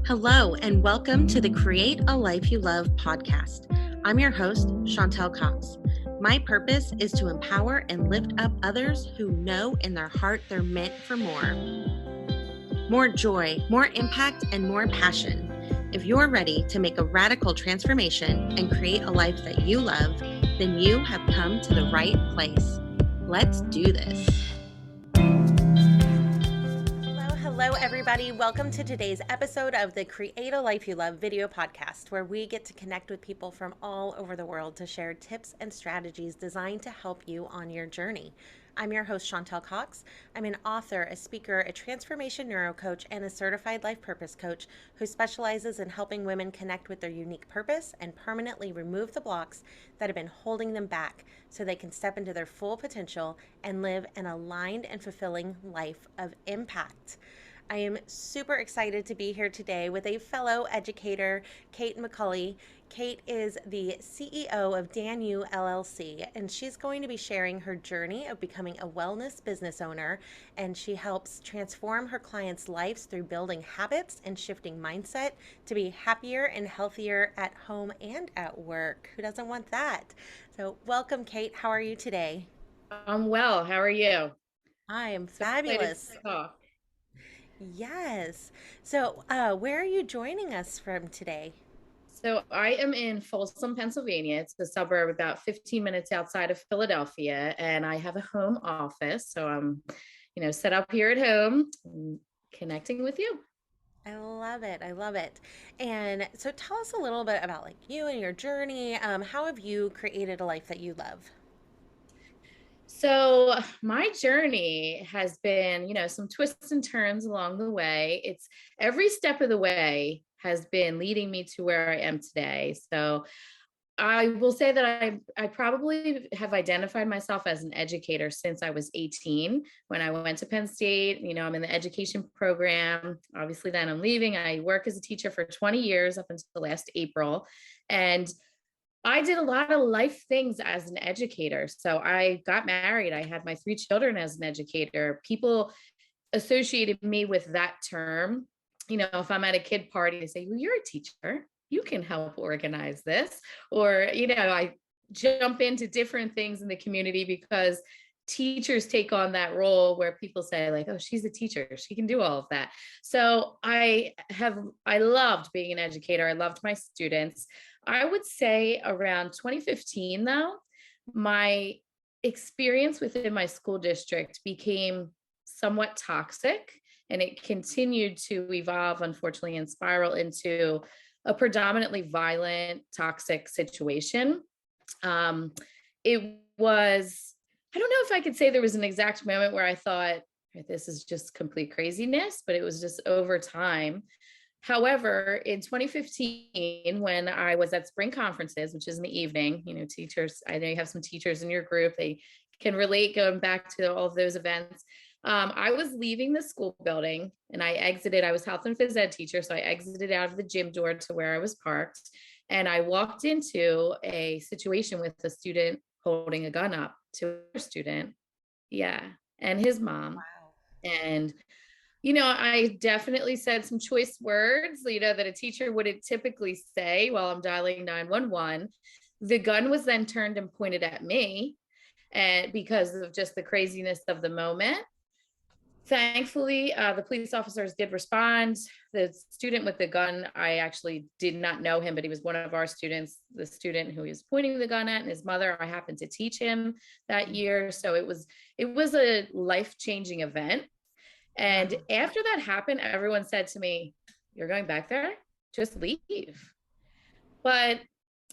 Hello, and welcome to the Create a Life You Love podcast. I'm your host, Chantel Cox. My purpose is to empower and lift up others who know in their heart they're meant for more. More joy, more impact, and more passion. If you're ready to make a radical transformation and create a life that you love, then you have come to the right place. Let's do this. Hello, everybody. Welcome to today's episode of the Create a Life You Love video podcast, where we get to connect with people from all over the world to share tips and strategies designed to help you on your journey. I'm your host, Chantel Cox. I'm an author, a speaker, a transformation neurocoach, and a certified life purpose coach who specializes in helping women connect with their unique purpose and permanently remove the blocks that have been holding them back so they can step into their full potential and live an aligned and fulfilling life of impact. I am super excited to be here today with a fellow educator, Kate McCauley. Kate is the CEO of Danu, LLC, and she's going to be sharing her journey of becoming a wellness business owner, and she helps transform her clients' lives through building habits and shifting mindset to be happier and healthier at home and at work. Who doesn't want that? So welcome, Kate. How are you today? I'm well. How are you? I am So fabulous. excited to talk. Yes. So, where are you joining us from today? So I am in Folsom, Pennsylvania. It's a suburb about 15 minutes outside of Philadelphia, and I have a home office. So I'm, set up here at home, connecting with you. I love it. I love it. And so, tell us a little bit about like you and your journey. How have you created a life that you love? So my journey has been, some twists and turns along the way. It's every step of the way has been leading me to where I am today. So I will say that I probably have identified myself as an educator since I was 18 when I went to Penn State. I'm in the education program. Obviously, then I'm leaving. I work as a teacher for 20 years up until last April. And I did a lot of life things as an educator. So I got married. I had my 3 children as an educator. People associated me with that term. If I'm at a kid party, they say, well, you're a teacher. You can help organize this. Or, I jump into different things in the community because teachers take on that role where people say like, oh, she's a teacher. She can do all of that. So I loved being an educator. I loved my students. I would say around 2015, though, my experience within my school district became somewhat toxic, and it continued to evolve, unfortunately, and spiral into a predominantly violent, toxic situation. It was, I don't know if I could say there was an exact moment where I thought, this is just complete craziness, but it was just over time. However, in 2015, when I was at spring conferences, which is in the evening, teachers, I know you have some teachers in your group, they can relate going back to all of those events. I was leaving the school building and I was health and phys ed teacher. So I exited out of the gym door to where I was parked. And I walked into a situation with a student holding a gun up to a student. Yeah. And his mom. Wow. And I definitely said some choice words, that a teacher wouldn't typically say while I'm dialing 911. The gun was then turned and pointed at me, and because of just the craziness of the moment. Thankfully, the police officers did respond. The student with the gun, I actually did not know him, but he was one of our students, the student who he was pointing the gun at, and his mother, I happened to teach him that year. So it was a life-changing event. And Wow. after that happened, everyone said to me, you're going back there? Just leave. But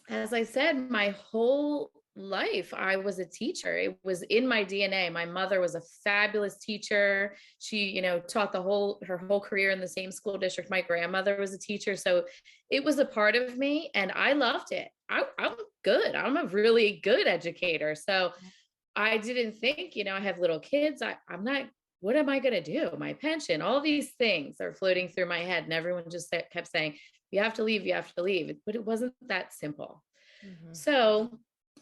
as I said, my whole life, I was a teacher. It was in my DNA. My mother was a fabulous teacher. She, taught her whole career in the same school district. My grandmother was a teacher. So it was a part of me and I loved it. I'm good. I'm a really good educator. So I didn't think, I have little kids. I'm not, what am I going to do? My pension, all these things are floating through my head. And everyone just kept saying, you have to leave, you have to leave. But it wasn't that simple. Mm-hmm. So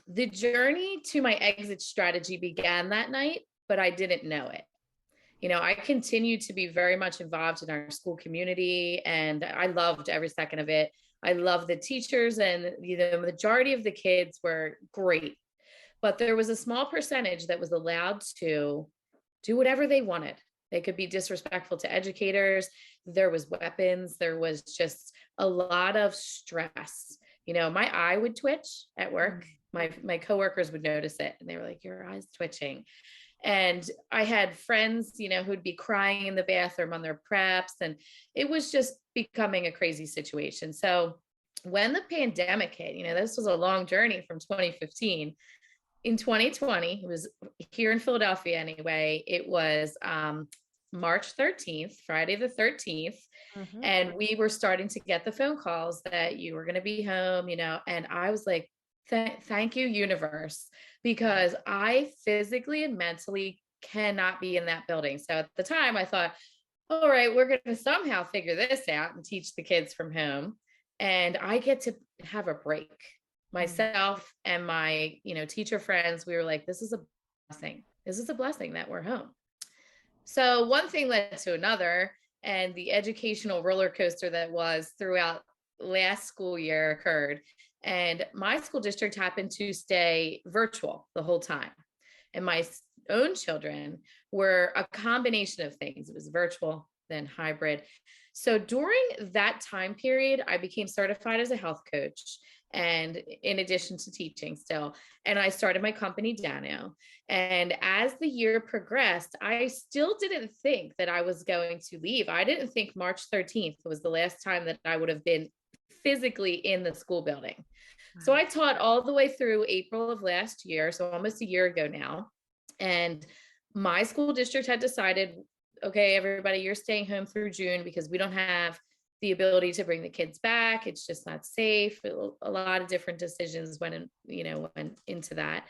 the journey to my exit strategy began that night, but I didn't know it. I continued to be very much involved in our school community, and I loved every second of it. I love the teachers, and the majority of the kids were great, but there was a small percentage that was allowed to do whatever they wanted. They could be disrespectful to educators. There was weapons. There was just a lot of stress. My eye would twitch at work. My coworkers would notice it, and they were like, "Your eye's twitching." And I had friends, who'd be crying in the bathroom on their preps, and it was just becoming a crazy situation. So when the pandemic hit, this was a long journey from 2015. In 2020, it was here in Philadelphia anyway. It was March 13th, Friday the 13th. Mm-hmm. And we were starting to get the phone calls that you were going to be home, and I was like, thank you, universe, because I physically and mentally cannot be in that building. So at the time I thought, all right, we're going to somehow figure this out and teach the kids from home. And I get to have a break. Myself and my, teacher friends, we were like, this is a blessing. This is a blessing that we're home. So one thing led to another, and the educational roller coaster that was throughout last school year occurred. And my school district happened to stay virtual the whole time. And my own children were a combination of things. It was virtual, then hybrid. So during that time period, I became certified as a health coach, and in addition to teaching still. And I started my company, Danu. And as the year progressed, I still didn't think that I was going to leave. I didn't think March 13th was the last time that I would have been physically in the school building. Wow. So I taught all the way through April of last year, so almost a year ago now. And my school district had decided, okay, everybody, you're staying home through June because we don't have the ability to bring the kids back. It's just not safe. A lot of different decisions went into that.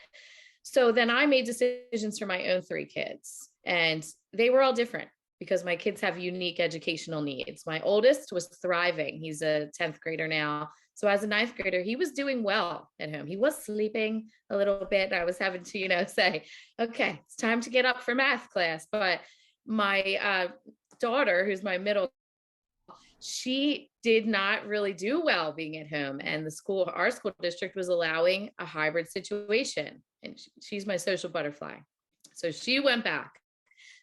So then I made decisions for my own 3 kids, and they were all different because my kids have unique educational needs. My oldest was thriving. He's a 10th grader now. So as a 9th grader, he was doing well at home. He was sleeping a little bit. I was having to, say, okay, it's time to get up for math class. But my daughter, who's my middle, she did not really do well being at home, and our school district was allowing a hybrid situation, and she's my social butterfly. So she went back.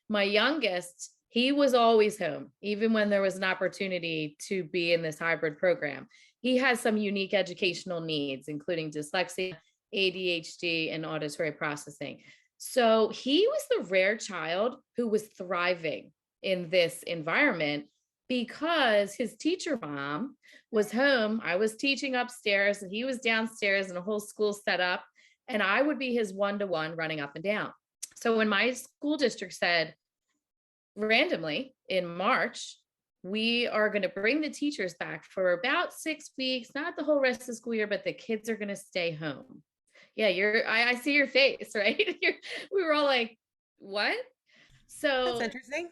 My youngest, he was always home, even when there was an opportunity to be in this hybrid program. He has some unique educational needs, including dyslexia, ADHD, and auditory processing. So he was the rare child who was thriving in this environment, because his teacher mom was home. I was teaching upstairs and he was downstairs, and a whole school set up, and I would be his one-to-one running up and down. So when my school district said randomly in March, we are going to bring the teachers back for about 6 weeks, not the whole rest of the school year, but the kids are going to stay home. Yeah, I see your face, right? We were all like, what? So that's interesting.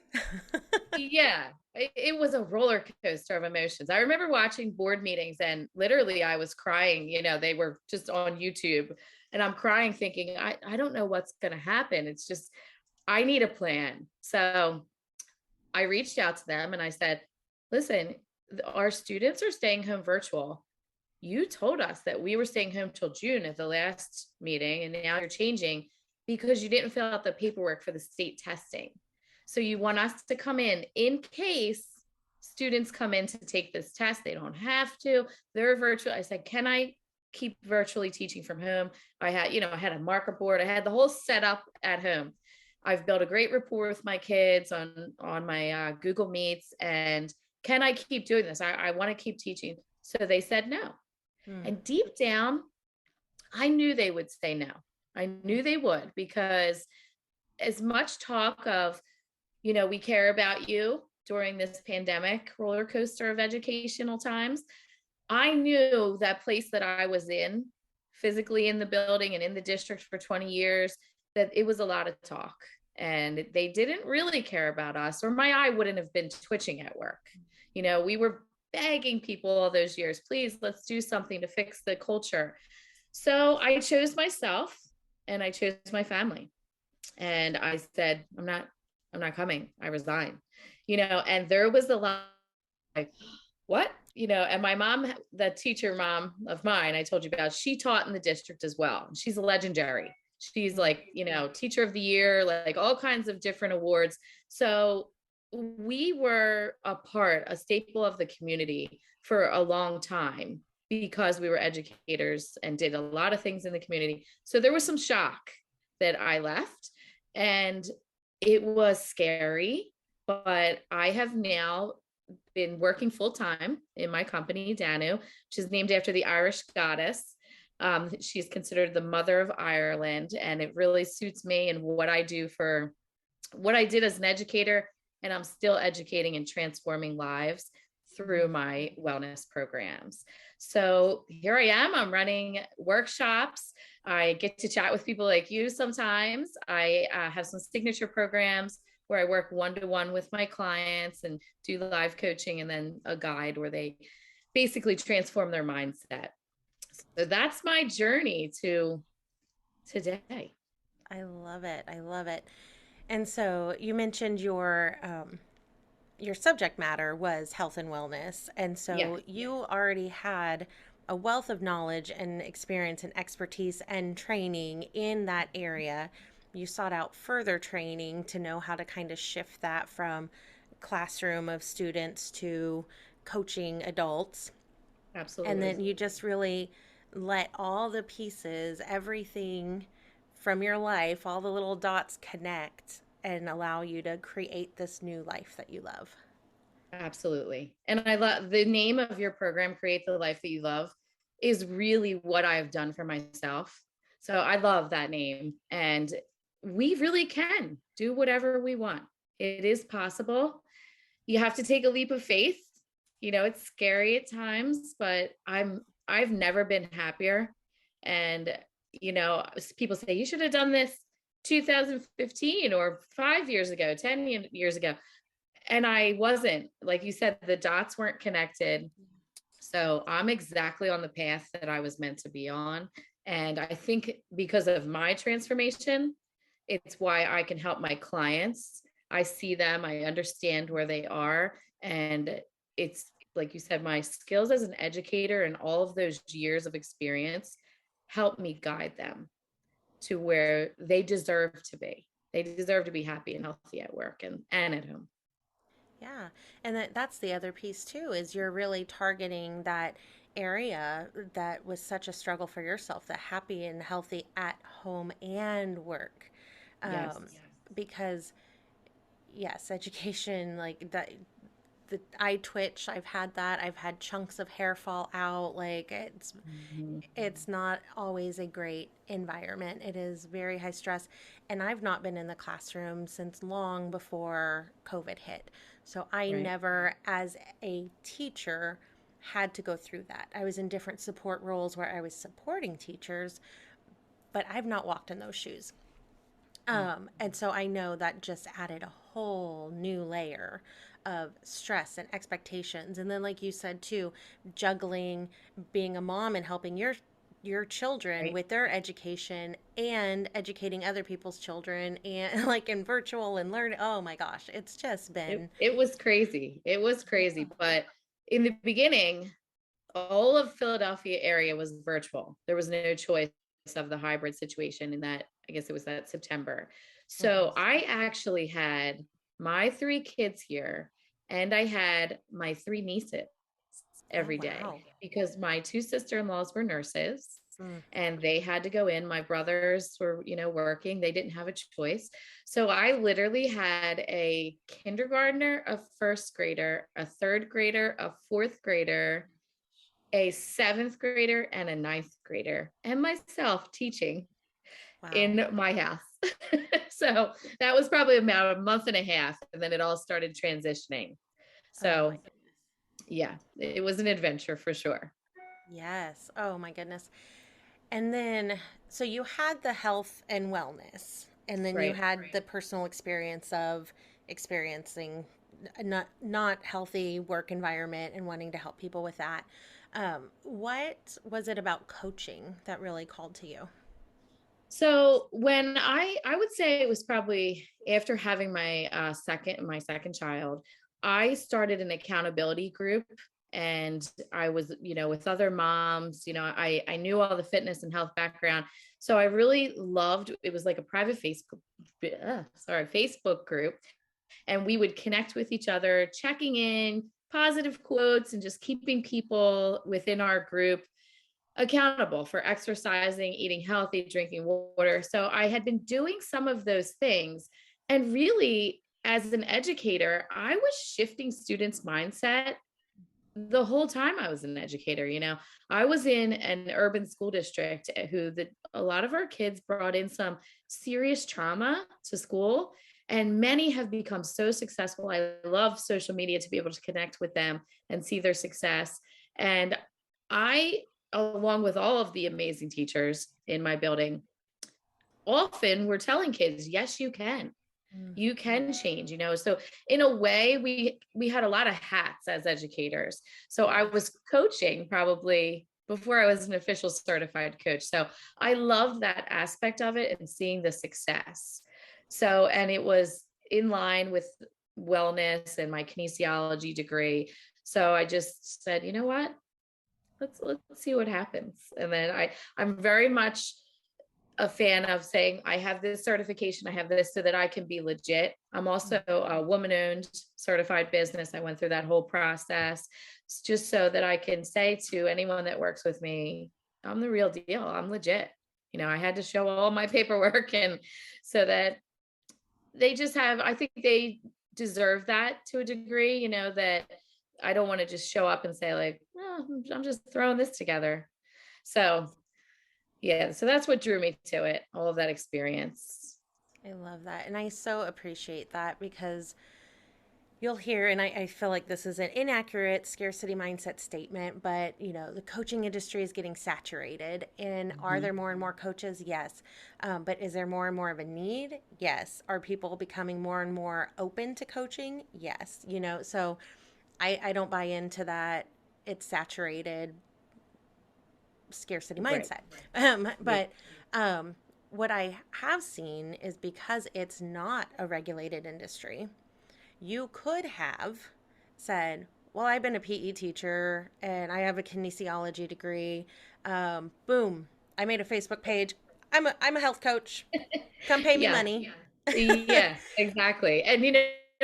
yeah, it was a roller coaster of emotions. I remember watching board meetings, and literally I was crying. They were just on YouTube, and I'm crying thinking, I don't know what's going to happen. It's just, I need a plan. So I reached out to them and I said, listen, our students are staying home virtual. You told us that we were staying home till June at the last meeting, and now you're changing because you didn't fill out the paperwork for the state testing. So you want us to come in case students come in to take this test. They don't have to. They're virtual. I said, can I keep virtually teaching from home? I had a marker board. I had the whole setup at home. I've built a great rapport with my kids on my Google Meets. And can I keep doing this? I want to keep teaching. So they said no. And deep down, I knew they would say no. I knew they would, because as much talk of, we care about you during this pandemic roller coaster of educational times, I knew that place that I was in, physically in the building and in the district for 20 years, that it was a lot of talk, and they didn't really care about us, or my eye wouldn't have been twitching at work. We were begging people all those years, please, let's do something to fix the culture. So I chose myself, and I chose my family. And I said, I'm not I'm not coming. I resign. And there was a lot like, what? And my mom, the teacher mom of mine, I told you about, she taught in the district as well. She's legendary. She's Mm. like, teacher of the year, like all kinds of different awards. So we were a staple of the community for a long time because we were educators and did a lot of things in the community. So there was some shock that I left, and it was scary, but I have now been working full time in my company, Danu, which is named after the Irish goddess. She's considered the mother of Ireland, and it really suits me and what I do for what I did as an educator. And I'm still educating and transforming lives through my wellness programs. So here I am. I'm running workshops. I get to chat with people like you sometimes. I have some signature programs where I work one-to-one with my clients and do live coaching, and then a guide where they basically transform their mindset. So that's my journey to today. I love it. I love it. And so you mentioned your subject matter was health and wellness, and Yeah, so you already had a wealth of knowledge and experience and expertise and training in that area. You sought out further training to know how to kind of shift that from classroom of students to coaching adults. And absolutely. then you just really let all the pieces, everything from your life, all the little dots connect and allow you to create this new life that you love. Absolutely. And I love the name of your program, Create the Life That You Love, is really what I've done for myself. So I love that name. And we really can do whatever we want. It is possible. You have to take a leap of faith. It's scary at times, but I've never been happier. And people say you should have done this 2015 or 5 years ago, 10 years ago. And I wasn't, like you said, the dots weren't connected. So I'm exactly on the path that I was meant to be on. And I think because of my transformation, it's why I can help my clients. I see them, I understand where they are. And it's like you said, my skills as an educator and all of those years of experience help me guide them to where they deserve to be. They deserve to be happy and healthy at work and at home. Yeah. And that's the other piece too, is you're really targeting that area that was such a struggle for yourself, the happy and healthy at home and work. Yes. Um, because yes, education like that, the eye twitch, I've had that. I've had chunks of hair fall out. Like Mhm. it's not always a great environment. It is very high stress. And I've not been in the classroom since long before COVID hit. So I Right. never, as a teacher, had to go through that. I was in different support roles where I was supporting teachers, but I've not walked in those shoes. And so I know that just added a whole new layer of stress and expectations. And then, like you said too, juggling being a mom and helping your children Right. with their education and educating other people's children and like in virtual and learn. Oh my gosh, it's just It, been it was crazy. It was crazy. But in the beginning, all of Philadelphia area was virtual. There was no choice of the hybrid situation in that, I guess it was that September. So Mhm. I actually had my three kids here, and I had my three nieces Oh every day wow. because my two sister-in-laws were nurses Mm. and they had to go in. My brothers were, working. They didn't have a choice. So I literally had a kindergartner, a first grader, a third grader, a fourth grader, a seventh grader, and a ninth grader, and myself teaching Wow. in my house. So that was probably about a month and a half, and then it all started transitioning. Oh my So goodness. yeah, it was an adventure for sure. Yes. Oh my goodness. And then, so you had the health and wellness, and then you Right. had the personal experience of experiencing not healthy work environment and wanting to help people with that. What was it about coaching that really called to you? So when I would say it was probably after having my second child, I started an accountability group, and I was, with other moms. I knew all the fitness and health background. So I really loved it. Was like a private Facebook group, and we would connect with each other, checking in, positive quotes, and just keeping people within our group accountable for exercising, eating healthy, drinking water. So I had been doing some of those things. And really, as an educator, I was shifting students' mindset the whole time I was an educator. I was in an urban school district a lot of our kids brought in some serious trauma to school, and many have become so successful. I love social media to be able to connect with them and see their success. And I, along with all of the amazing teachers in my building, often were telling kids, yes, you can change. So in a way, we had a lot of hats as educators. So I was coaching probably before I was an official certified coach. So I loved that aspect of it and seeing the success. So, and it was in line with wellness and my kinesiology degree. So I just said, you know what, let's see what happens. And then I'm very much a fan of saying, I have this certification, I have this, so that I can be legit. I'm also a woman owned certified business. I went through that whole process just so that I can say to anyone that works with me, I'm the real deal. I'm legit. I had to show all my paperwork, and so that they just have, I think they deserve that to a degree, that I don't want to just show up and say like, oh, I'm just throwing this together. So yeah, so that's what drew me to it, all of that experience. I love that. And I so appreciate that because you'll hear, and I feel like this is an inaccurate scarcity mindset statement, but the coaching industry is getting saturated. And are Mhm. there more and more coaches? Yes. But is there more and more of a need? Yes. Are people becoming more and more open to coaching? Yes. So I don't buy into that. It's saturated scarcity Right. mindset. Yeah. But what I have seen is because it's not a regulated industry, you could have said, well, I've been a PE teacher and I have a kinesiology degree. Boom, I made a Facebook page. I'm a health coach. Come pay me Yeah. money. Yes, exactly. And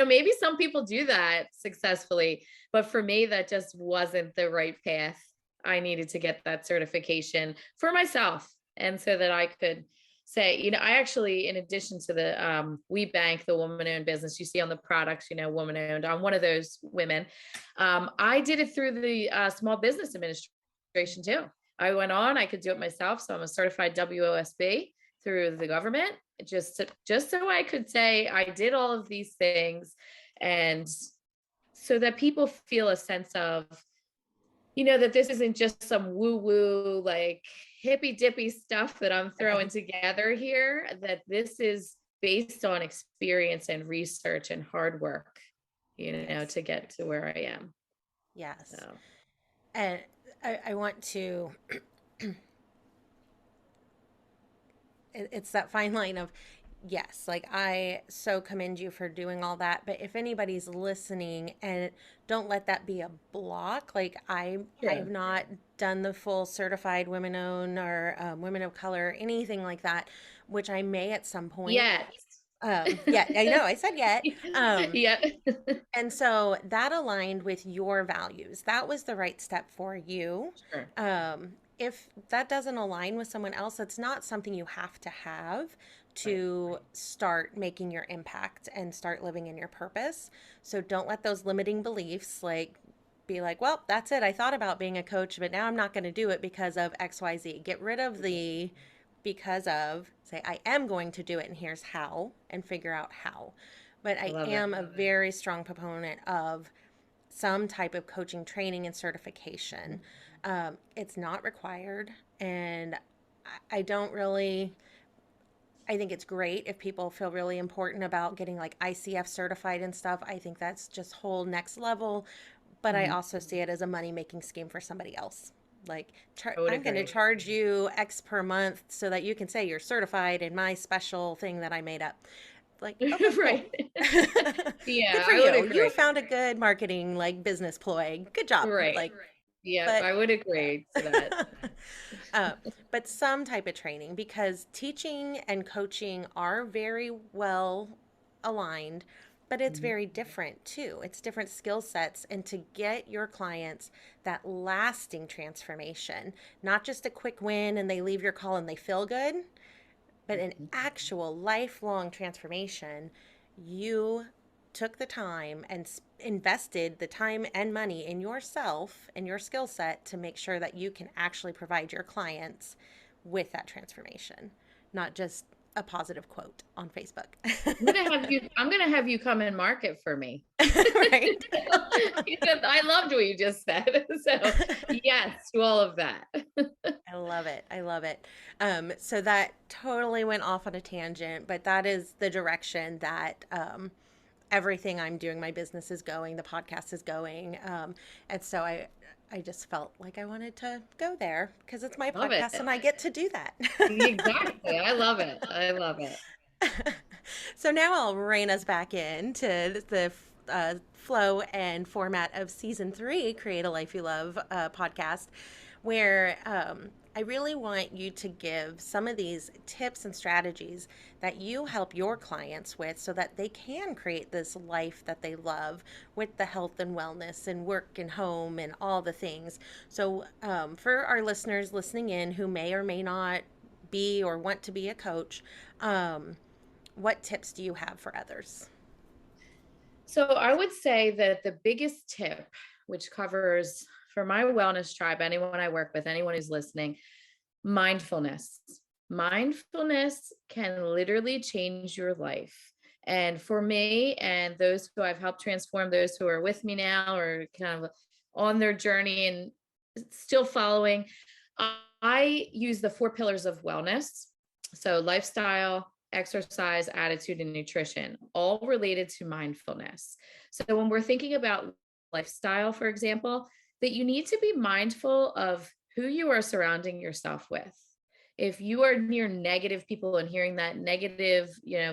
maybe some people do that successfully, but for me, that just wasn't the right path. I needed to get that certification for myself. And so that I could say, I actually, in addition to the We Bank, the woman owned business you see on the products, woman owned, I'm one of those women. I did it through the Small Business Administration too. I could do it myself. So I'm a certified WOSB through the government, just so I could say I did all of these things, and so that people feel a sense of, that this isn't just some woo woo, like hippy dippy stuff that I'm throwing together here, that this is based on experience and research and hard work, Yes. to get to where I am. Yes. So, And I want to, it's that fine line of, yes, like I so commend you for doing all that. But if anybody's listening, and don't let that be a block, like I have sure. not done the full certified women owned or women of color, anything like that, which I may at some point. Yes. Yeah, I know I said yet. Yeah. And so that aligned with your values. That was the right step for you. Sure. If that doesn't align with someone else, it's not something you have to have Right. to start making your impact and start living in your purpose. So don't let those limiting beliefs like be like, well, that's it. I thought about being a coach, but now I'm not going to do it because of XYZ. Get rid of the because of, say, I am going to do it and here's how, and figure out how. But I I love it. am a very strong proponent of some type of coaching training and certification. It's not required, and I don't really. I think it's great if people feel really important about getting like ICF certified and stuff. I think that's just whole next level, but I Mhm. also see it as a money making scheme for somebody else. Like, I would I'm going to agree. charge you X per month so that you can say you're certified in my special thing that I made up. Like, okay, cool. Right. Good Yeah, for I would you. You agree. found a good marketing like business ploy. Good job. Right. Like, Yeah, but I would agree to that. uh, but some type of training, because teaching and coaching are very well aligned, but it's Mhm. very different too. It's different skill sets. And to get your clients that lasting transformation, not just a quick win and they leave your call and they feel good, but an Mhm. actual lifelong transformation, you took the time and invested the time and money in yourself and your skill set to make sure that you can actually provide your clients with that transformation, not just a positive quote on Facebook. I'm gonna have you come and market for me. Right. I loved what you just said. So yes to all of that. I love it. I love it. So that totally went off on a tangent, but that is the direction that everything I'm doing, my business is going, the podcast is going. And so I just felt like I wanted to go there because it's my Love podcast it. and I get to do that. Exactly. I love it. I love it. So now I'll rein us back into the flow and format of season 3, Create a Life You Love podcast, where I really want you to give some of these tips and strategies that you help your clients with so that they can create this life that they love with the health and wellness and work and home and all the things. So, for our listeners listening in who may or may not be or want to be a coach, what tips do you have for others? So I would say that the biggest tip, which covers for my wellness tribe, anyone I work with, anyone who's listening, mindfulness. Mindfulness can literally change your life. And for me and those who I've helped transform, those who are with me now or kind of on their journey and still following, I use the 4 pillars of wellness. So, lifestyle, exercise, attitude, and nutrition, all related to mindfulness. So, when we're thinking about lifestyle, for example, that you need to be mindful of who you are surrounding yourself with. If you are near negative people and hearing that negative,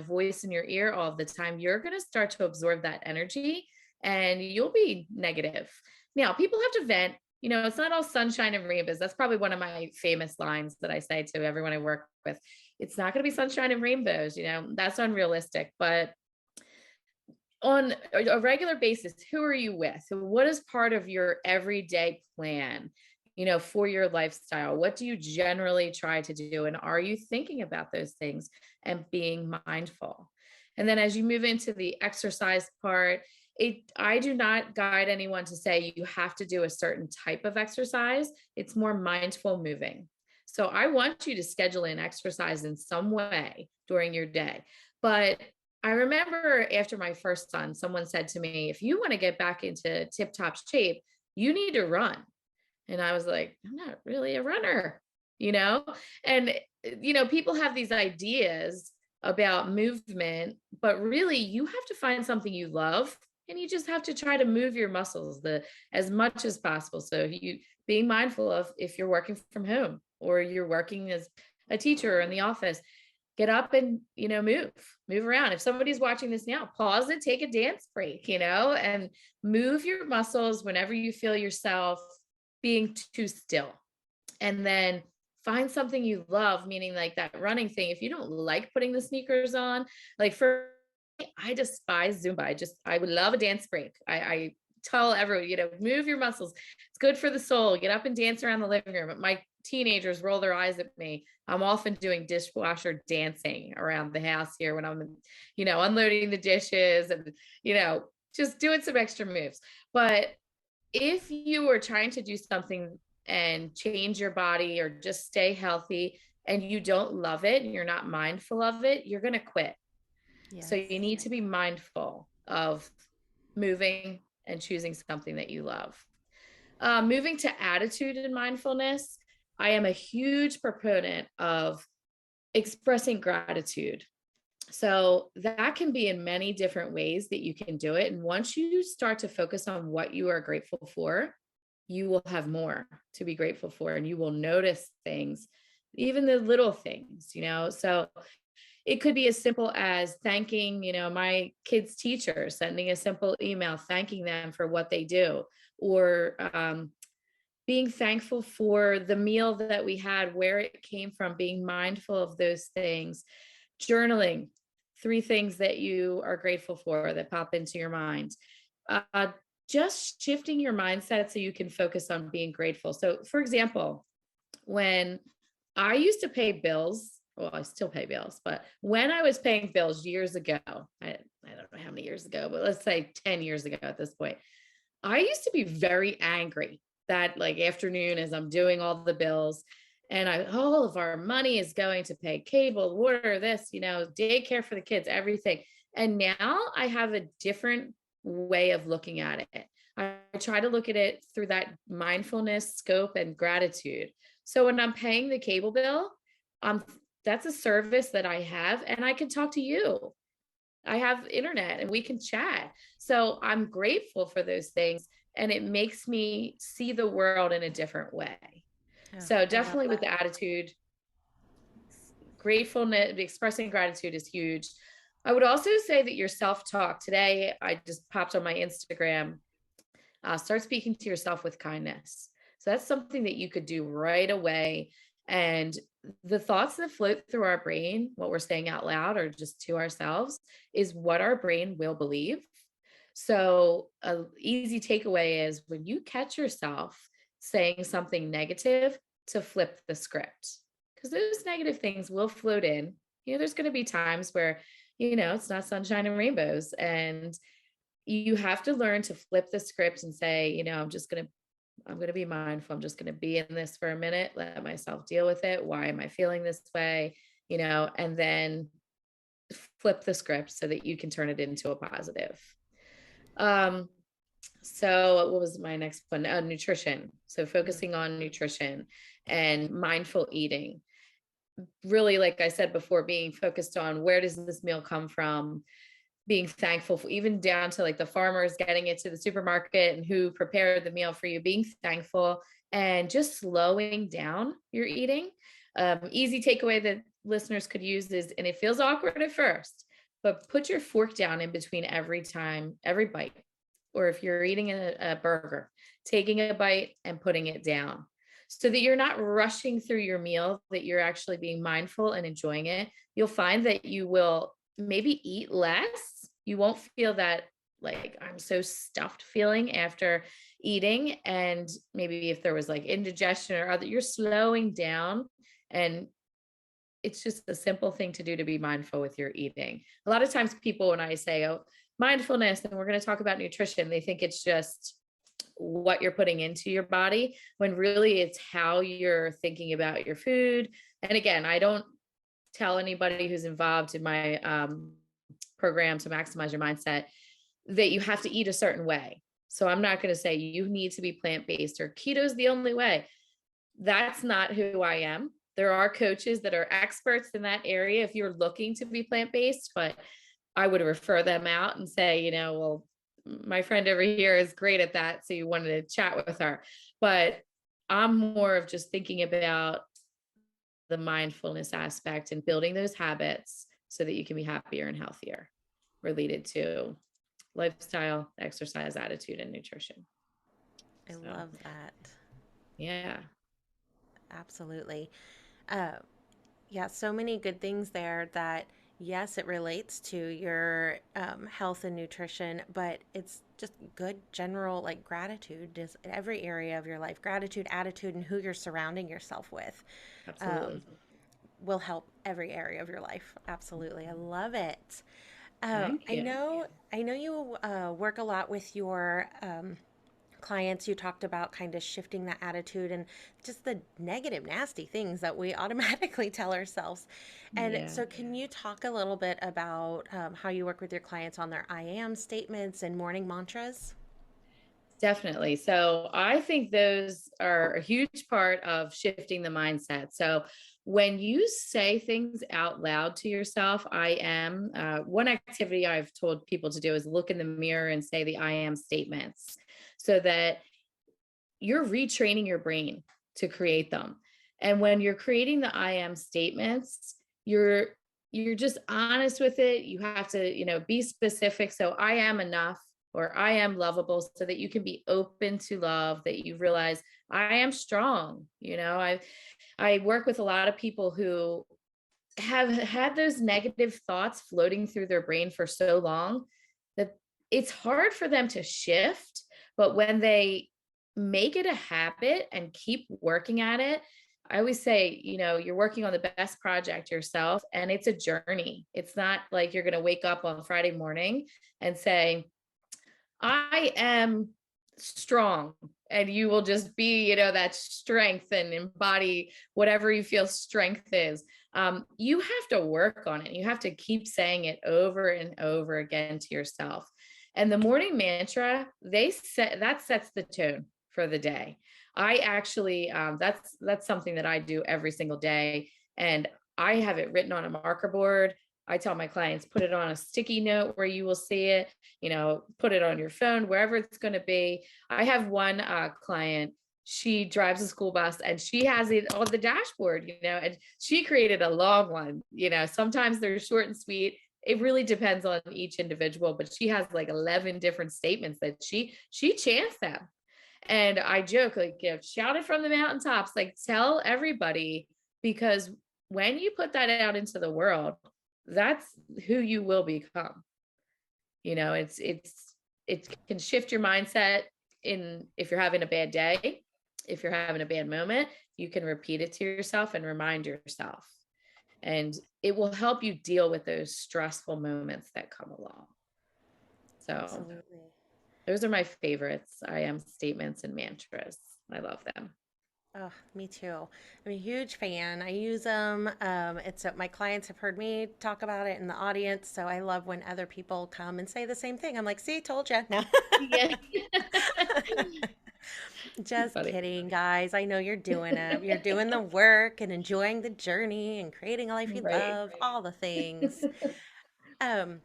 voice in your ear all the time, you're going to start to absorb that energy and you'll be negative. Now, people have to vent. It's not all sunshine and rainbows. That's probably one of my famous lines that I say to everyone I work with. It's not going to be sunshine and rainbows. That's unrealistic. But on a regular basis, who are you with? What is part of your everyday plan, for your lifestyle? What do you generally try to do? And are you thinking about those things and being mindful? And then as you move into the exercise part, I do not guide anyone to say you have to do a certain type of exercise. It's more mindful moving. So I want you to schedule in exercise in some way during your day. But I remember after my first son, someone said to me, if you want to get back into tip top shape, you need to run. And I was like, I'm not really a runner, you know? And, people have these ideas about movement, but really you have to find something you love and you just have to try to move your muscles as much as possible. So you being mindful of if you're working from home or you're working as a teacher in the office, get up and move around. If somebody's watching this now, pause and take a dance break, and move your muscles whenever you feel yourself being too still. And then find something you love, meaning like that running thing. If you don't like putting the sneakers on, like for me, I despise Zumba. I would love a dance break. I tell everyone, move your muscles. It's good for the soul. Get up and dance around the living room. But my teenagers roll their eyes at me. I'm often doing dishwasher dancing around the house here when I'm, unloading the dishes and, just doing some extra moves. But if you are trying to do something and change your body or just stay healthy and you don't love it and you're not mindful of it, you're going to quit. So you Yes. need to be mindful of moving and choosing something that you love. Moving to attitude and mindfulness, I am a huge proponent of expressing gratitude. So that can be in many different ways that you can do it. And once you start to focus on what you are grateful for, you will have more to be grateful for, and you will notice things, even the little things, So it could be as simple as thanking, my kids' teacher, sending a simple email, thanking them for what they do, or being thankful for the meal that we had, where it came from, being mindful of those things, journaling 3 things that you are grateful for that pop into your mind. Uh, just shifting your mindset so you can focus on being grateful. So, for example, when I used to pay bills, well, I still pay bills, but when I was paying bills years ago, I don't know how many years ago, but let's say 10 years ago at this point, I used to be very angry that like afternoon as I'm doing all the bills, and all of our money is going to pay cable, water, this, daycare for the kids, everything. And now I have a different way of looking at it. I try to look at it through that mindfulness scope and gratitude. So when I'm paying the cable bill, um, that's a service that I have, and I can talk to you. I have internet and we can chat. So I'm grateful for those things, and it makes me see the world in a different way. Oh, So I love definitely with that. the attitude, gratefulness, expressing gratitude is huge. I would also say that your self-talk today, I just popped on my Instagram, start speaking to yourself with kindness. So that's something that you could do right away. And the thoughts that float through our brain, what we're saying out loud or just to ourselves, is what our brain will believe. So, a easy takeaway is when you catch yourself saying something negative, to flip the script, because those negative things will float in. There's going to be times where, it's not sunshine and rainbows. And you have to learn to flip the script and say, I'm going to be mindful. I'm just going to be in this for a minute, let myself deal with it. Why am I feeling this way? And then flip the script so that you can turn it into a positive. Um, so what was my next one? Nutrition. So focusing on nutrition and mindful eating. Really, like I said before, being focused on where does this meal come from, being thankful for, even down to like the farmers getting it to the supermarket and who prepared the meal for you, being thankful and just slowing down your eating. Easy takeaway that listeners could use is, and it feels awkward at first, but put your fork down in between every bite. Or if you're eating a burger, taking a bite and putting it down so that you're not rushing through your meal, that you're actually being mindful and enjoying it. You'll find that you will maybe eat less. You won't feel that like I'm so stuffed feeling after eating. And maybe if there was like indigestion or other, you're slowing down. And it's just a simple thing to do to be mindful with your eating. A lot of times people, when I say, oh, mindfulness, and we're going to talk about nutrition, they think it's just what you're putting into your body, when really it's how you're thinking about your food. And again, I don't tell anybody who's involved in my program to maximize your mindset that you have to eat a certain way. So I'm not going to say you need to be plant-based or keto is the only way. That's not who I am. There are coaches that are experts in that area if you're looking to be plant-based, but I would refer them out and say, well, my friend over here is great at that, so you wanted to chat with her. But I'm more of just thinking about the mindfulness aspect and building those habits so that you can be happier and healthier related to lifestyle, exercise, attitude, and nutrition. I So, love that. yeah. Absolutely. Uh, yeah, so many good things there that, yes, it relates to your health and nutrition, but it's just good general like gratitude is in every area of your life. Gratitude, attitude, and who you're surrounding yourself with Absolutely. will help every area of your life. Absolutely. I love it. Thank I you. know, I know you work a lot with your clients. You talked about kind of shifting that attitude and just the negative, nasty things that we automatically tell ourselves. And Yeah. so, can you talk a little bit about how you work with your clients on their I am statements and morning mantras? Definitely. So I think those are a huge part of shifting the mindset. So when you say things out loud to yourself, I am, one activity I've told people to do is look in the mirror and say the I am statements so that you're retraining your brain to create them. And when you're creating the I am statements, you're just honest with it. You have to, be specific. So I am enough, or I am lovable, so that you can be open to love, that you realize I am strong. I work with a lot of people who have had those negative thoughts floating through their brain for so long that it's hard for them to shift. But when they make it a habit and keep working at it, I always say, you're working on the best project yourself, and it's a journey. It's not like you're going to wake up on Friday morning and say, I am strong, and you will just be, that strength and embody whatever you feel strength is. You have to work on it. You have to keep saying it over and over again to yourself. And the morning mantra, that sets the tone for the day. I actually, that's something that I do every single day. And I have it written on a marker board. I tell my clients, put it on a sticky note where you will see it, put it on your phone, wherever it's going to be. I have one client, she drives a school bus and she has it on the dashboard, and she created a long one. Sometimes they're short and sweet. It really depends on each individual, but she has like 11 different statements that she chants them. And I joke, like, shout it from the mountaintops, like tell everybody, because when you put that out into the world, that's who you will become. It can shift your mindset if you're having a bad day, if you're having a bad moment, you can repeat it to yourself and remind yourself, and it will help you deal with those stressful moments that come along. So Absolutely. Those are my favorites. I am statements and mantras. I love them. Oh, me too. I'm a huge fan. I use them. It's my clients have heard me talk about it in the audience, so I love when other people come and say the same thing. I'm like, "See, told you." No. Yeah. Just Funny. kidding, guys. I know you're doing it. You're doing the work and enjoying the journey and creating a life you Right. love, all the things. Um,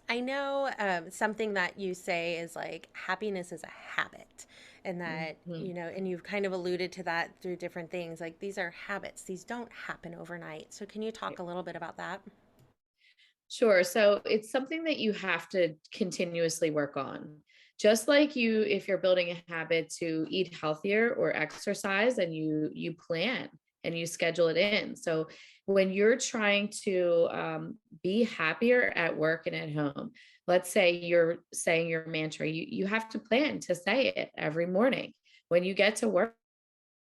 I know something that you say is like happiness is a habit, and that, Mhm. and you've kind of alluded to that through different things. Like these are habits, these don't happen overnight. So, can you talk a little bit about that? Sure. So it's something that you have to continuously work on. Just like if you're building a habit to eat healthier or exercise, and you plan and you schedule it in. So when you're trying to be happier at work and at home, let's say you're saying your mantra, you have to plan to say it every morning when you get to work.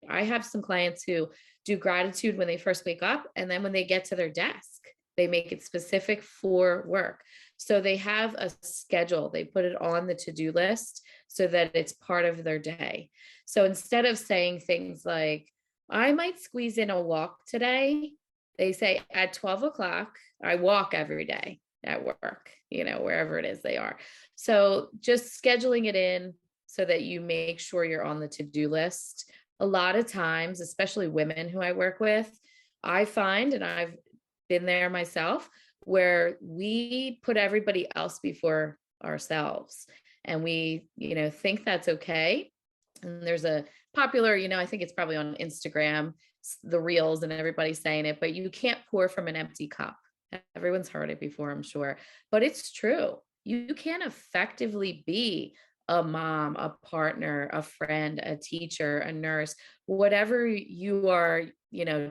I have some clients who do gratitude when they first wake up, and then when they get to their desk, they make it specific for work. So they have a schedule, they put it on the to do list so that it's part of their day. So instead of saying things like, I might squeeze in a walk today, they say at 12 o'clock, I walk every day at work, wherever it is they are. So just scheduling it in so that you make sure you're on the to do list. A lot of times, especially women who I work with, I find, and I've been there myself, where we put everybody else before ourselves, and we, think that's okay. And there's a popular, I think it's probably on Instagram, the reels, and everybody's saying it, but you can't pour from an empty cup. Everyone's heard it before, I'm sure, but it's true. You can't effectively be a mom, a partner, a friend, a teacher, a nurse, whatever you are,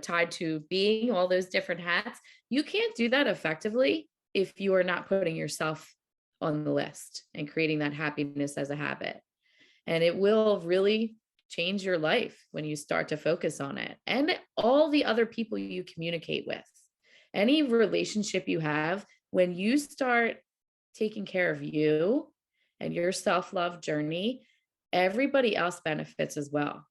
tied to being, all those different hats. You can't do that effectively if you are not putting yourself on the list and creating that happiness as a habit. And it will really change your life when you start to focus on it, and all the other people you communicate with. Any relationship you have, when you start taking care of you and your self-love journey, everybody else benefits as well.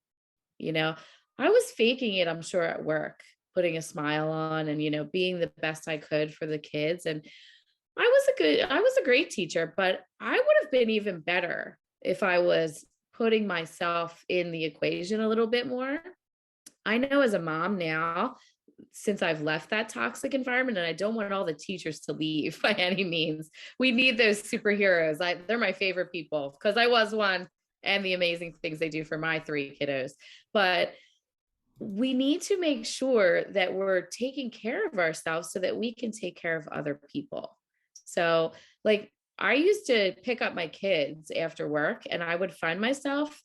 I was faking it, I'm sure, at work, putting a smile on and, being the best I could for the kids. And I was a great teacher, but I would have been even better if I was putting myself in the equation a little bit more. I know as a mom now, since I've left that toxic environment, and I don't want all the teachers to leave by any means. We need those superheroes. They're my favorite people, because I was one. and the amazing things they do for my 3 kiddos. But we need to make sure that we're taking care of ourselves so that we can take care of other people. So, like, I used to pick up my kids after work and I would find myself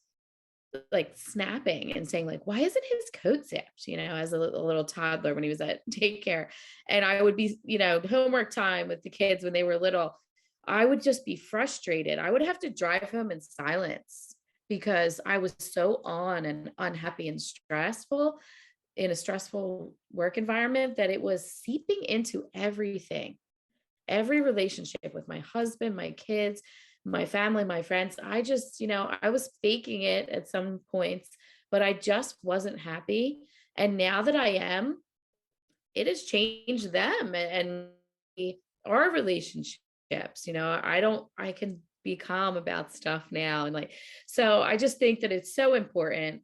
like snapping and saying like, why isn't his coat zipped, as a little toddler when he was at daycare. And I would be, homework time with the kids when they were little, I would just be frustrated. I would have to drive home in silence because I was so on and unhappy and stressful in a stressful work environment that it was seeping into everything, every relationship with my husband, my kids, my family, my friends. I just, I was faking it at some points, but I just wasn't happy. And now that I am, it has changed them and our relationships. I can be calm about stuff now. And like, so I just think that it's so important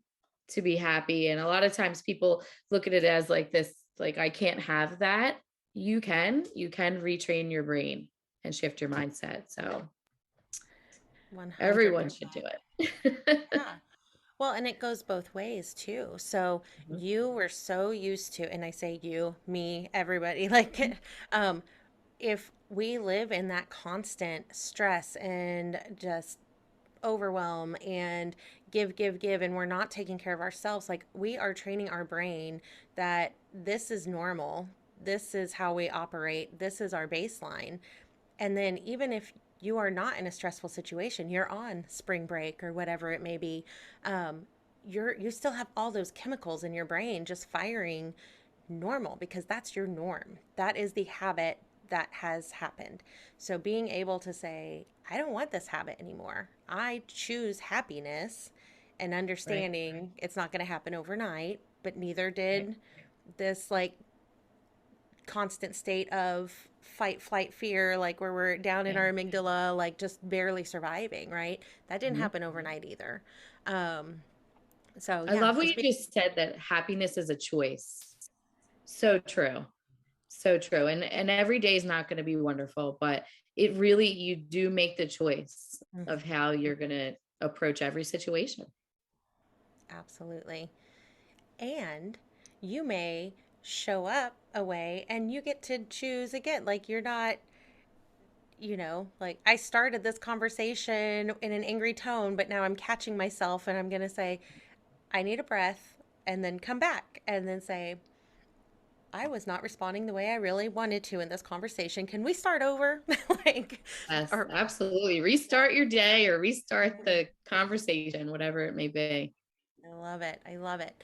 to be happy. And a lot of times people look at it as like this, like, I can't have that. You can retrain your brain and shift your mindset. So everyone should do 100%. it. Yeah. Well, and it goes both ways too. So Mhm. you were so used to, and I say you, me, everybody, like, um, if we live in that constant stress and just overwhelm and give, give, give, and we're not taking care of ourselves, like we are training our brain that this is normal. This is how we operate. This is our baseline. And then even if you are not in a stressful situation, you're on spring break or whatever it may be, um, you still have all those chemicals in your brain just firing normal because that's your norm. That is the habit that has happened. So being able to say, I don't want this habit anymore. I choose happiness and Right. understanding it's not going to happen overnight, but neither Right. did this like constant state of fight, flight, fear, like where we're down in Yeah. our amygdala, like just barely surviving, right? That didn't Mhm. happen overnight either. Um, so I yeah, love what just you be just said, that happiness is a choice. So true. So true. And every day is not going to be wonderful, but it really, you do make the choice of how you're going to approach every situation. absolutely. And you may show up a way and you get to choose again. Like you're not, like I started this conversation in an angry tone, but now I'm catching myself and I'm going to say, I need a breath and then come back and then say, I was not responding the way I really wanted to in this conversation. Can we start over? like, Yes, or absolutely. Restart your day or restart the conversation, whatever it may be. I love it. I love it.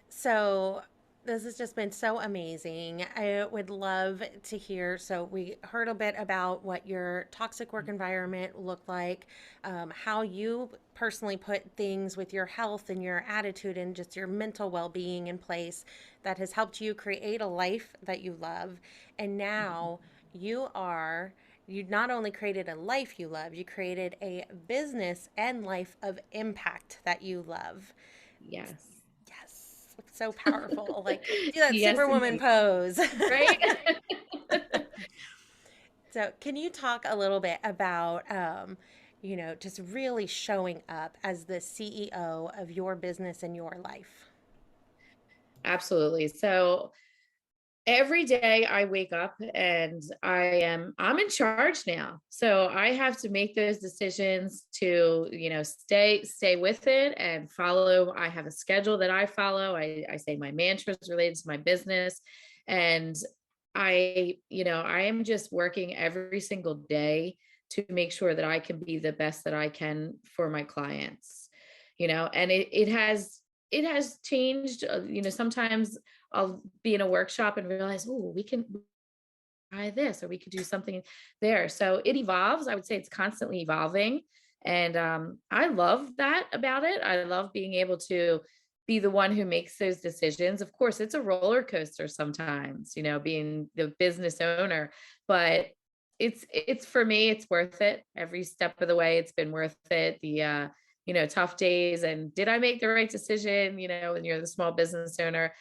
So this has just been so amazing. I would love to hear. So we heard a bit about what your toxic work environment looked like, how you personally put things with your health and your attitude and just your mental well-being in place that has helped you create a life that you love. And now you not only created a life you love, you created a business and life of impact that you love. Yes. Yes, so powerful. Like, do that Yes, superwoman indeed. pose. Right? So, can you talk a little bit about, just really showing up as the CEO of your business and your life? Absolutely. So every day I wake up and I'm in charge now. So I have to make those decisions to, stay with it and follow. I have a schedule that I follow. I say my mantras related to my business. And I am just working every single day to make sure that I can be the best that I can for my clients. And it has changed. Sometimes I'll be in a workshop and realize, oh, we can try this or we could do something there. So it evolves. I would say it's constantly evolving. And I love that about it. I love being able to be the one who makes those decisions. Of course, it's a roller coaster sometimes, being the business owner, but it's for me, it's worth it. Every step of the way, it's been worth it. The tough days and did I make the right decision, when you're the small business owner,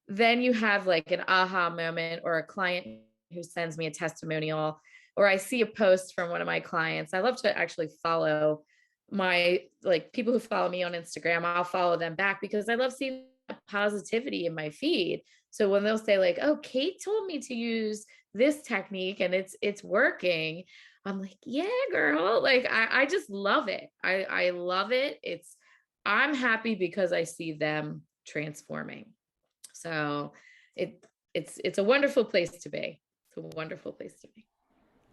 then you have like an aha moment or a client who sends me a testimonial or I see a post from one of my clients. I love to actually follow my like people who follow me on Instagram, I'll follow them back because I love seeing positivity in my feed. So when they'll say like, "Oh, Kate told me to use this technique and it's working." I'm like, "Yeah, girl." Like I just love it. I love it. I'm happy because I see them transforming. So it it's a wonderful place to be. It's a wonderful place to be.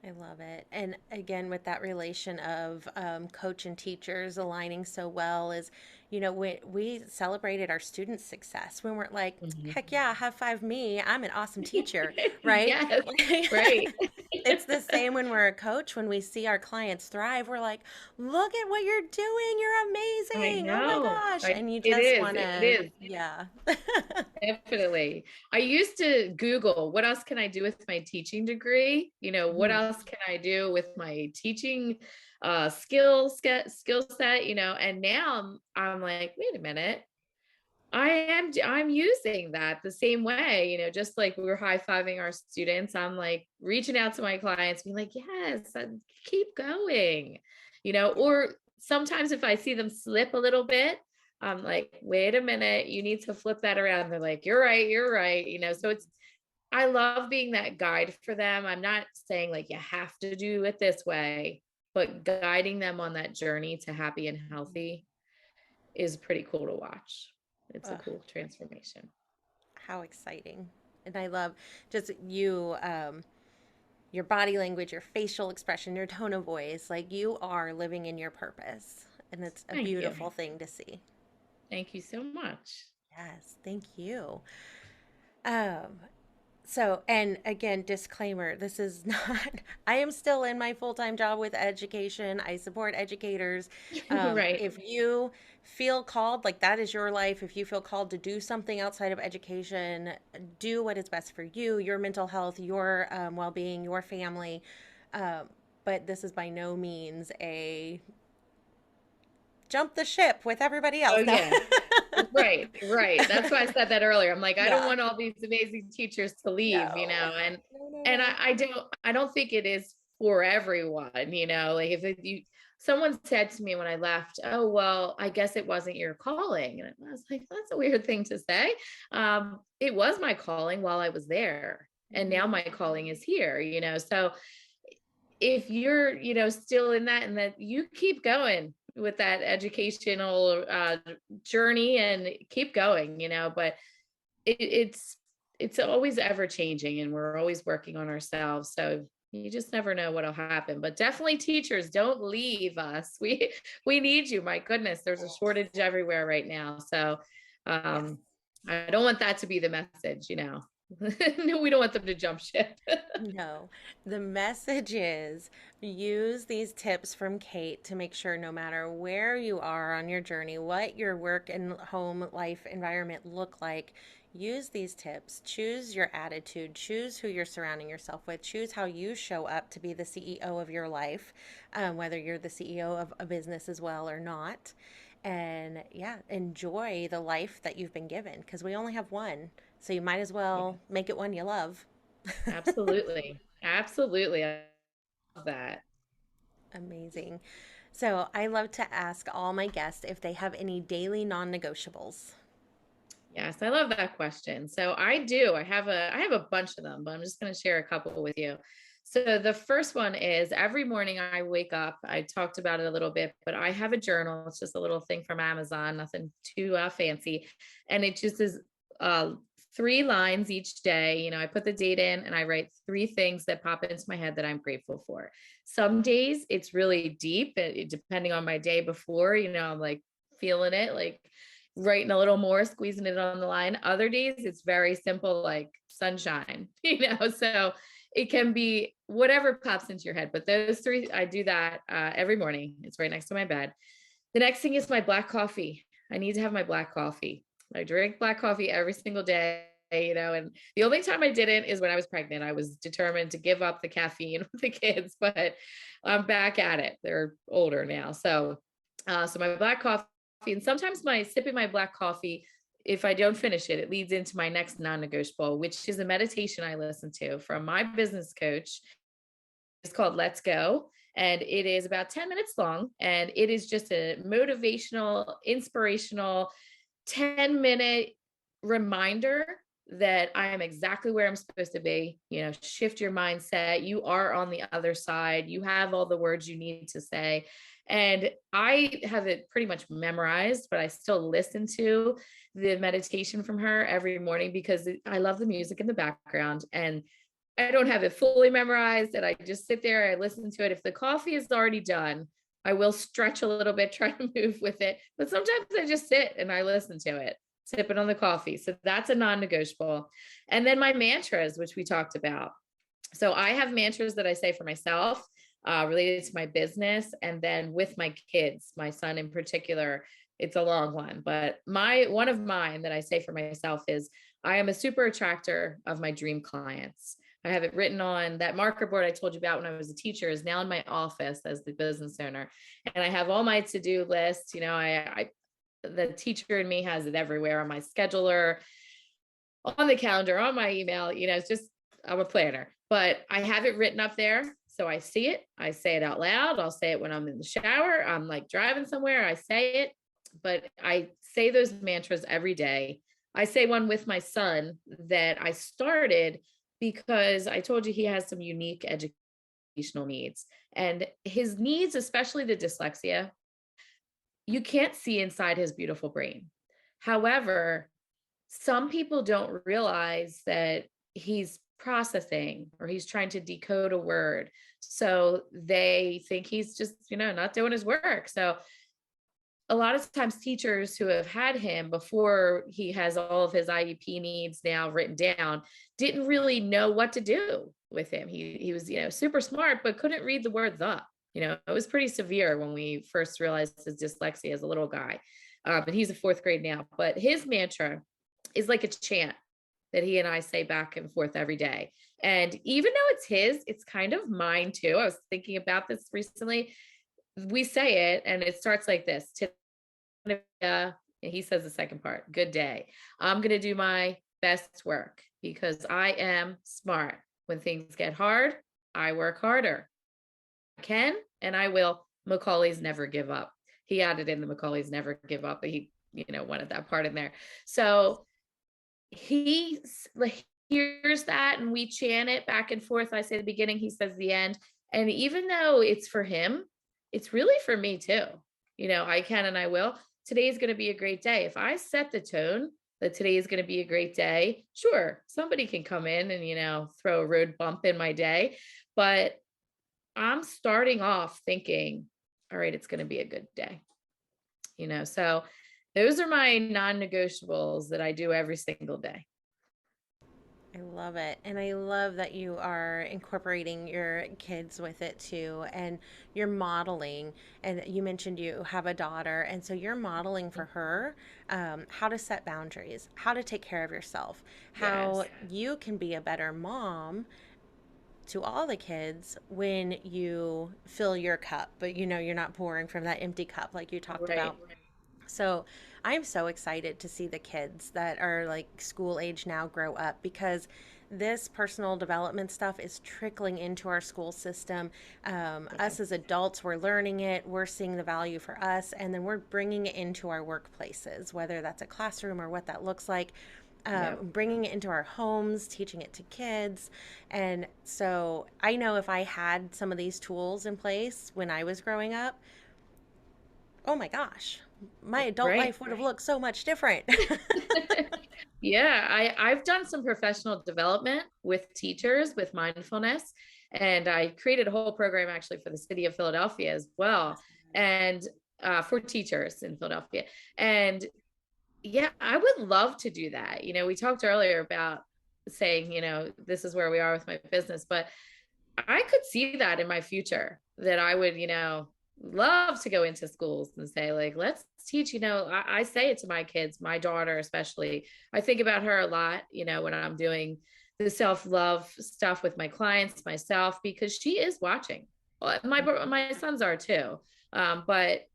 I love it. And again, with that relation of coach and teachers aligning so well is, we celebrated our students' success. We weren't like, Mhm. heck yeah, high five me. I'm an awesome teacher, right? Yes, right. It's the same when we're a coach. When we see our clients thrive, we're like, look at what you're doing. You're I amazing. Oh my know. gosh. And you It just is. want It to, is. yeah. Definitely. I used to Google what else can I do with my teaching degree? What Mhm. else can I do with my teaching skill set, and now I'm like, wait a minute. I'm using that the same way, just like we were high-fiving our students. I'm like reaching out to my clients, being like, yes, keep going, or sometimes if I see them slip a little bit, I'm like, wait a minute, you need to flip that around. They're like, you're right, so I love being that guide for them. I'm not saying like you have to do it this way, but guiding them on that journey to happy and healthy is pretty cool to watch. It's a Ugh, cool transformation. how exciting. And I love just you. Your body language, your facial expression, your tone of voice. Like you are living in your purpose. And it's a Thank you. beautiful thing to see. Thank you so much. Yes, thank you. Um, so, and again, disclaimer, this is not, I am still in my full-time job with education. I support educators. Right. If you feel called, like that is your life, if you feel called to do something outside of education, do what is best for you, your mental health, your well-being, your family. Um, but this is by no means a jump the ship with everybody Oh else. No. yeah. Right, right. That's why I said that earlier. I'm like, I don't Yeah. want all these amazing teachers to leave, No. and No, no, and no. I don't think it is for everyone, like if someone said to me when I left, "Oh, well, I guess it wasn't your calling." And I was like, that's a weird thing to say. It was my calling while I was there. And now Mhm. my calling is here, So if you're, still in that and that you keep going with that educational journey and keep going, but it's always ever changing and we're always working on ourselves. So you just never know what'll happen, but definitely teachers don't leave us. We need you. My goodness, there's a shortage everywhere right now. So Yes. um, I don't want that to be the message. No, we don't want them to jump ship. No, the message is use these tips from Kate to make sure no matter where you are on your journey, what your work and home life environment look like, use these tips. Choose your attitude, choose who you're surrounding yourself with, choose how you show up to be the CEO of your life, whether you're the CEO of a business as well or not. And yeah, enjoy the life that you've been given because we only have one. So you might as well make it one you love. Absolutely. Absolutely. I love that. Amazing. So I love to ask all my guests if they have any daily non-negotiables. Yes, I love that question. So I do. I have a bunch of them, but I'm just going to share a couple with you. So the first one is every morning I wake up. I talked about it a little bit, but I have a journal. It's just a little thing from Amazon, nothing too fancy, and it just is uh, 3 lines each day. I put the date in and I write 3 things that pop into my head that I'm grateful for. Some days it's really deep, depending on my day before. I'm like feeling it, like writing a little more, squeezing it on the line. Other days it's very simple, like sunshine, so it can be whatever pops into your head. But those 3, I do that every morning. It's right next to my bed. The next thing is my black coffee. I need to have my black coffee. I drink black coffee every single day. And the only time I didn't is when I was pregnant. I was determined to give up the caffeine with the kids, but I'm back at it. They're older now. So my black coffee, and sometimes my sipping my black coffee, if I don't finish it, it leads into my next non-negotiable, which is a meditation I listen to from my business coach. It's called Let's Go. and it is about 10 minutes long. And it is just a motivational, inspirational 10-minute reminder that I am exactly where I'm supposed to be. Shift your mindset. You are on the other side. You have all the words you need to say. And I have it pretty much memorized, but I still listen to the meditation from her every morning because I love the music in the background, and I don't have it fully memorized. And I just sit there, I listen to it. If the coffee is already done, I will stretch a little bit, try to move with it. But sometimes I just sit and I listen to it, sipping on the coffee. So that's a non-negotiable. And then my mantras, which we talked about. So I have mantras that I say for myself, related to my business, and then with my kids, my son in particular. It's a long one, but one of mine that I say for myself is, I am a super attractor of my dream clients. I have it written on that marker board I told you about when I was a teacher, is now in my office as the business owner. And I have all my to-do lists. The teacher in me has it everywhere, on my scheduler, on the calendar, on my email. It's just, I'm a planner, but I have it written up there. So I see it, I say it out loud. I'll say it when I'm in the shower. I'm like driving somewhere, I say it, but I say those mantras every day. I say one with my son that I started because I told you he has some unique educational needs, and his needs, especially the dyslexia, you can't see inside his beautiful brain. However, some people don't realize that he's processing or he's trying to decode a word. So they think he's just, not doing his work. So a lot of times teachers who have had him before he has all of his IEP needs now written down didn't really know what to do with him. He was, super smart, but couldn't read the word the. It was pretty severe when we first realized his dyslexia as a little guy. And he's a fourth grade now, but his mantra is like a chant that he and I say back and forth every day. And even though it's his, it's kind of mine too. I was thinking about this recently. We say it and it starts like this. And he says the second part, good day. I'm going to do my best work because I am smart. When things get hard, I work harder. I can and I will. McCauley's never give up. He added in the McCauley's never give up, but he, wanted that part in there. So he hears that and we chant it back and forth. I say the beginning, he says the end. And even though it's for him, it's really for me too. I can and I will. Today is going to be a great day. If I set the tone that today is going to be a great day, sure, somebody can come in and, throw a road bump in my day. But I'm starting off thinking, all right, it's going to be a good day. So those are my non-negotiables that I do every single day. I love it. And I love that you are incorporating your kids with it too. And you're modeling. And you mentioned you have a daughter. And so you're modeling for her how to set boundaries, how to take care of yourself, how Yes. you can be a better mom to all the kids when you fill your cup, but you're not pouring from that empty cup like you talked Right. about. So I'm so excited to see the kids that are like school age now grow up, because this personal development stuff is trickling into our school system. Us as adults, we're learning it, we're seeing the value for us, and then we're bringing it into our workplaces, whether that's a classroom or what that looks like. Yep. Bringing it into our homes, teaching it to kids. And so I know if I had some of these tools in place when I was growing up, oh my gosh, my adult Right. life would have looked so much different. Yeah, I've done some professional development with teachers with mindfulness, and I created a whole program actually for the city of Philadelphia as well, and for teachers in Philadelphia. And yeah, I would love to do that. We talked earlier about saying, this is where we are with my business, but I could see that in my future, that I would, love to go into schools and say, like, let's teach, I say it to my kids, my daughter, especially. I think about her a lot, when I'm doing the self-love stuff with my clients, myself, because she is watching. Well, my sons are too. But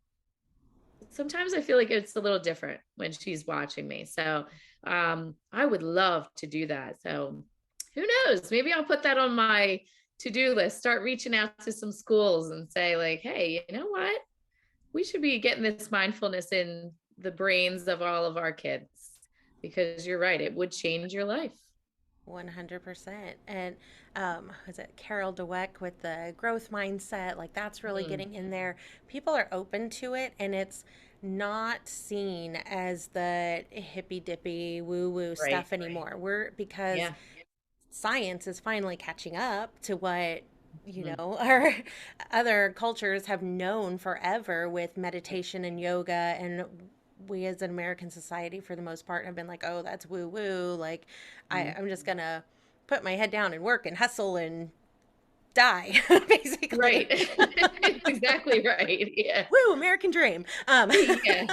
sometimes I feel like it's a little different when she's watching me. So I would love to do that. So who knows? Maybe I'll put that on my to-do list. Start reaching out to some schools and say like, hey, you know what? We should be getting this mindfulness in the brains of all of our kids, because you're right, it would change your life. 100%. And was it Carol Dweck with the growth mindset? Like that's really Mm, getting in there. People are open to it, and it's not seen as the hippy dippy woo woo right. stuff anymore. We're because Yeah. science is finally catching up to what Mhm. our other cultures have known forever with meditation and yoga, and we as an American society for the most part have been like, oh, that's woo woo, like Mhm. I'm just gonna put my head down and work and hustle and die Right. basically. It's exactly right. Yeah. Woo, American dream. Yeah.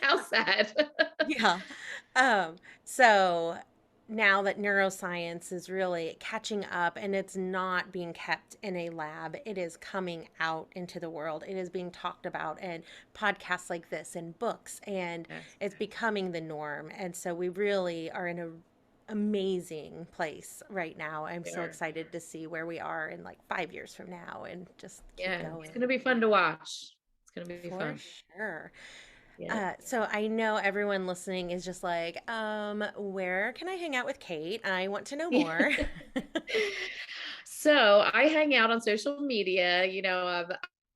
How sad. Yeah. Um, so now that neuroscience is really catching up and it's not being kept in a lab, it is coming out into the world. It is being talked about in podcasts like this and books, and Yes. it's becoming the norm. And so we really are in a amazing place right now. I'm so Sure. excited to see where we are in like 5 years from now and just keep Yeah. It's going. going to be fun to watch. It's going to be For fun. sure. Yeah. So I know everyone listening is just like, where can I hang out with Kate? I want to know Yeah. more. So I hang out on social media.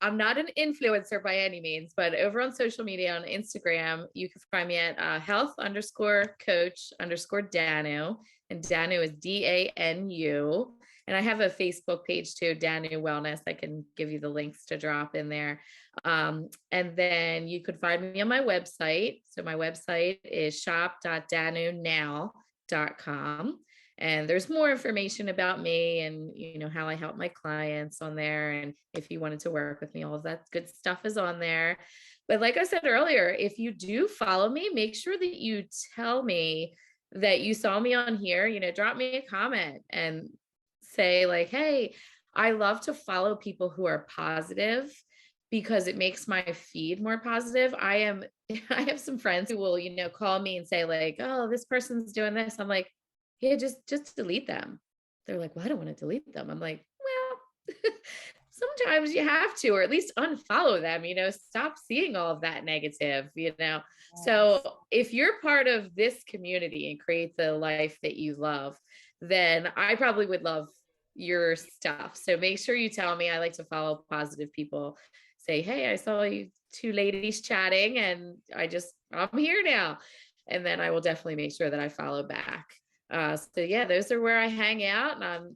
I'm not an influencer by any means, but over on social media on Instagram, you can find me at health_coach_Danu. And Danu is Danu. And I have a Facebook page too, Danu Wellness. I can give you the links to drop in there. And then you could find me on my website. So my website is shop.danunow.com, and there's more information about me and how I help my clients on there, and if you wanted to work with me, all of that good stuff is on there. But like I said earlier, if you do follow me, make sure that you tell me that you saw me on here. Drop me a comment and say like, hey, I love to follow people who are positive, because it makes my feed more positive. I have some friends who will call me and say like, oh, this person's doing this. I'm like, yeah, just delete them. They're like, well, I don't want to delete them. I'm like, well, sometimes you have to, or at least unfollow them, stop seeing all of that negative. So Yes. if you're part of this community and create the life that you love, then I probably would love your stuff. So make sure you tell me. I like to follow positive people. Say, hey, I saw you two ladies chatting and I'm here now. And then I will definitely make sure that I follow back. So yeah, those are where I hang out, and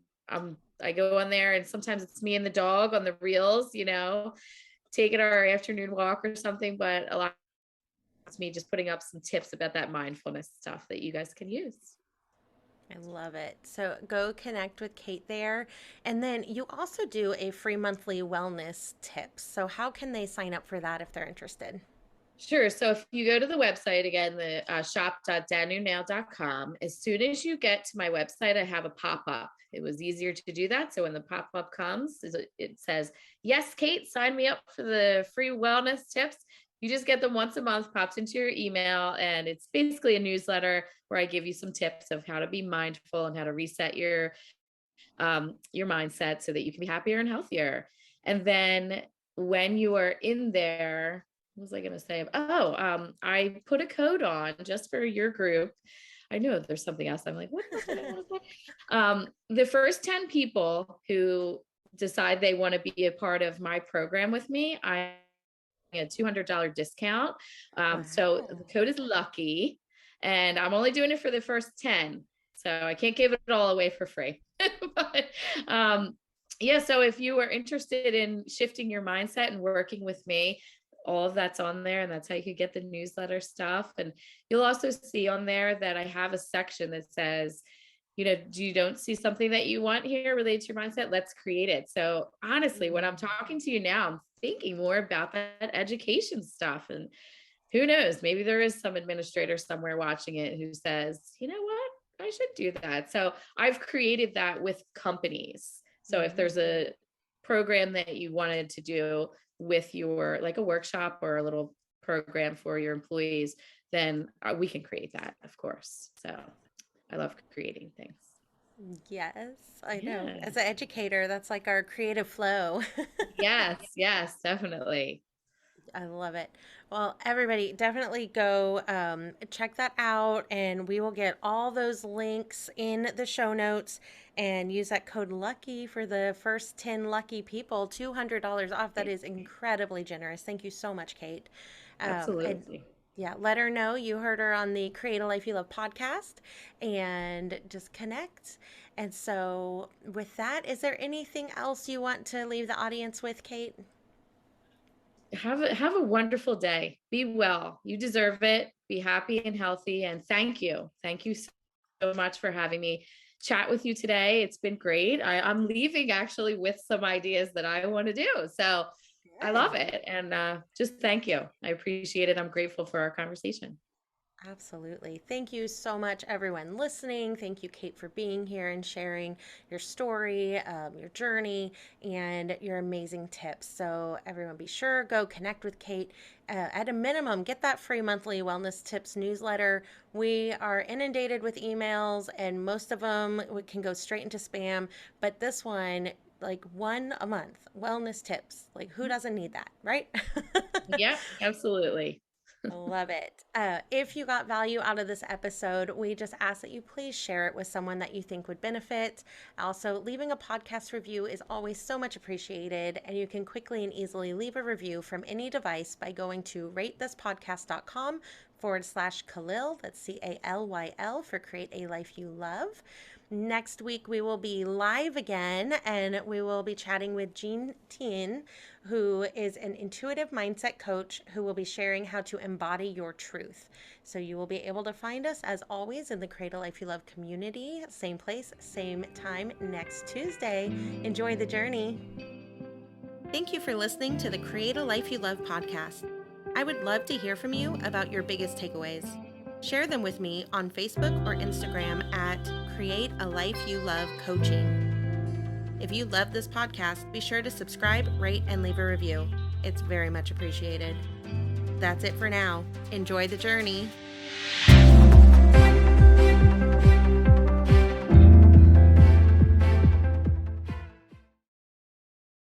I go on there, and sometimes it's me and the dog on the reels, taking our afternoon walk or something. But a lot it's me just putting up some tips about that mindfulness stuff that you guys can use. I love it. So go connect with Kate there. And then you also do a free monthly wellness tips. So how can they sign up for that if they're interested? Sure. So if you go to the website again, the shop.danunow.com, as soon as you get to my website, I have a pop up. It was easier to do that. So when the pop up comes, it says, yes, Kate, sign me up for the free wellness tips. You just get them once a month, pops into your email. And it's basically a newsletter where I give you some tips of how to be mindful and how to reset your mindset so that you can be happier and healthier. And then when you are in there, what was I going to say? Oh, I put a code on just for your group. I know there's something else. I'm like, what else did I want to say? The first 10 people who decide they want to be a part of my program with me, I a $200 discount. So the Wow. code is lucky, and I'm only doing it for the first 10. So I can't give it all away for free. But yeah, so if you are interested in shifting your mindset and working with me, all of that's on there, and that's how you could get the newsletter stuff. And you'll also see on there that I have a section that says, you don't see something that you want here related to your mindset, let's create it. So honestly, when I'm talking to you now, I'm thinking more about that education stuff. And who knows, maybe there is some administrator somewhere watching it who says, you know what, I should do that. So I've created that with companies. So if there's Mhm. a program that you wanted to do with your, like a workshop or a little program for your employees, then we can create that, of course. So I love creating things. Yes, I know. Yeah. As an educator, that's like our creative flow. Yes, yes, definitely. I love it. Well, everybody, definitely go check that out, and we will get all those links in the show notes. And use that code LUCKY for the first 10 lucky people, $200 off. That is incredibly generous. Thank you so much, Kate. And Absolutely. yeah, let her know you heard her on the Create a Life You Love podcast and just connect. And so, with that, is there anything else you want to leave the audience with, Kate? Have a wonderful day. Be well. You deserve it. Be happy and healthy. And thank you. Thank you so much for having me chat with you today. It's been great. I'm leaving actually with some ideas that I want to do. So I love Good. it. And just thank you. I appreciate it. I'm grateful for our conversation. Absolutely. Thank you so much, everyone listening. Thank you, Kate, for being here and sharing your story, your journey, and your amazing tips. So, everyone, be sure go connect with Kate. At a minimum, get that free monthly wellness tips newsletter. We are inundated with emails, and most of them can go straight into spam. But this one, like one a month, wellness tips. Like, who doesn't need that, right? Yep, absolutely. Love it. If you got value out of this episode, we just ask that you please share it with someone that you think would benefit. Also, leaving a podcast review is always so much appreciated, and you can quickly and easily leave a review from any device by going to ratethispodcast.com/Khalil. That's CALYL for Create a Life You Love. Next week, we will be live again and we will be chatting with Jean Tien, who is an intuitive mindset coach who will be sharing how to embody your truth. So you will be able to find us, as always, in the Create a Life You Love community. Same place, same time next Tuesday. Enjoy the journey. Thank you for listening to the Create a Life You Love podcast. I would love to hear from you about your biggest takeaways. Share them with me on Facebook or Instagram at Create a Life You Love Coaching. If you love this podcast, be sure to subscribe, rate, and leave a review. It's very much appreciated. That's it for now. Enjoy the journey.